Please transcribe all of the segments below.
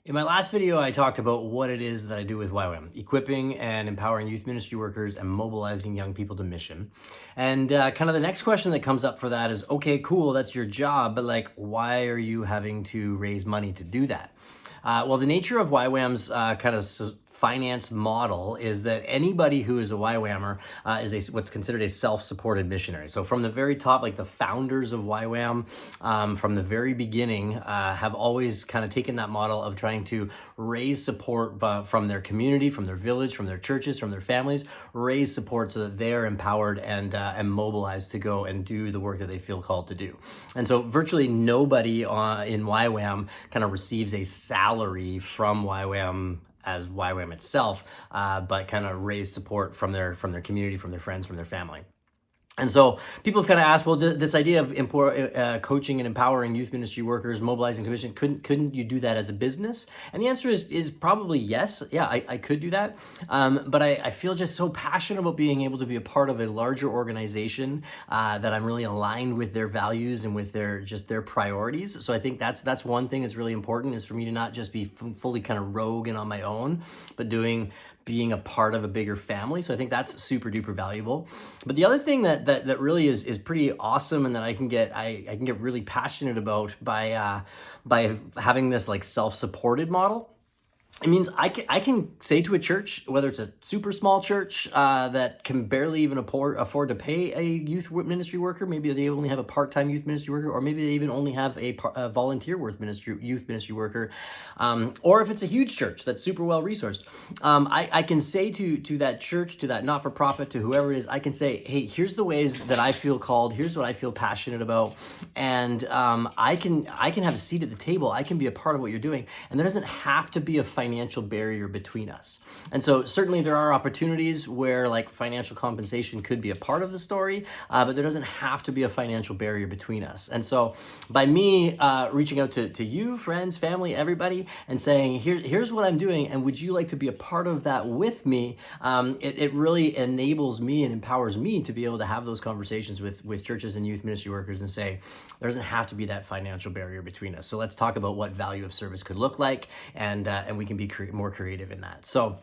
In my last video, I talked about what it is that I do with YWAM, equipping and empowering youth ministry workers and mobilizing young people to mission. And kind of the next question that comes up for that is, okay, cool, that's your job, but like, why are you having to raise money to do that? Well, the nature of YWAM's finance model is that anybody who is a YWAMer is what's considered a self-supported missionary. So from the very top, like the founders of YWAM, from the very beginning, have always kind of taken that model of trying to raise support from their community, from their village, from their churches, from their families, raise support so that they are empowered and mobilized to go and do the work that they feel called to do. And so virtually nobody in YWAM kind of receives a salary from YWAM as YWAM itself, but kind of raise support from their community, from their friends, from their family. And so people have kind of asked, well, this idea of coaching and empowering youth ministry workers, mobilizing to mission, couldn't you do that as a business? And the answer is probably yes. Yeah, I could do that. But I feel just so passionate about being able to be a part of a larger organization that I'm really aligned with their values and with their priorities. So I think that's one thing that's really important, is for me to not just be fully kind of rogue and on my own, but being a part of a bigger family. So I think that's super duper valuable. But the other thing that really is pretty awesome, and that I can get really passionate about by having this like self-supported model. It means I can say to a church, whether it's a super small church that can barely even afford to pay a youth ministry worker, maybe they only have a part-time youth ministry worker, or maybe they even only have a volunteer youth ministry worker, or if it's a huge church that's super well resourced, I can say to that church, to that not-for-profit, to whoever it is, I can say, hey, here's the ways that I feel called, here's what I feel passionate about, and I can have a seat at the table. I can be a part of what you're doing, and there doesn't have to be a financial barrier between us. And so certainly there are opportunities where like financial compensation could be a part of the story, but there doesn't have to be a financial barrier between us. And so by me reaching out to you, friends, family, everybody, and saying, here's what I'm doing, and would you like to be a part of that with me? It really enables me and empowers me to be able to have those conversations with churches and youth ministry workers and say, there doesn't have to be that financial barrier between us. So let's talk about what value of service could look like, and we can be more creative in that. So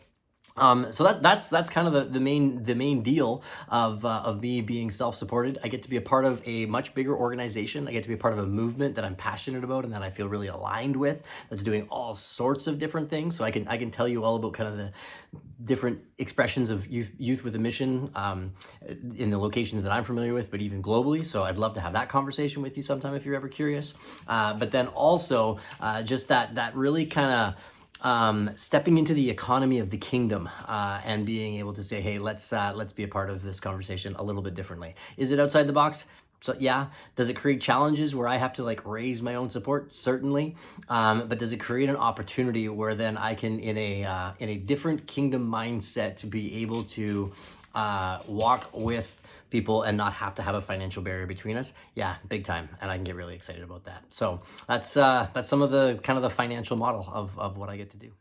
that's kind of the main deal of me being self-supported. I get to be a part of a much bigger organization. I get to be a part of a movement that I'm passionate about and that I feel really aligned with, that's doing all sorts of different things. So I can tell you all about kind of the different expressions of youth with a mission in the locations that I'm familiar with, but even globally. So I'd love to have that conversation with you sometime if you're ever curious. But then also just that really kind of stepping into the economy of the kingdom and being able to say, hey, let's be a part of this conversation a little bit differently. Is it outside the box? So yeah. Does it create challenges where I have to like raise my own support? Certainly. But does it create an opportunity where then I can, in a different kingdom mindset, to be able to walk with people and not have to have a financial barrier between us? Yeah, big time. And I can get really excited about that. So that's some of the kind of the financial model of what I get to do.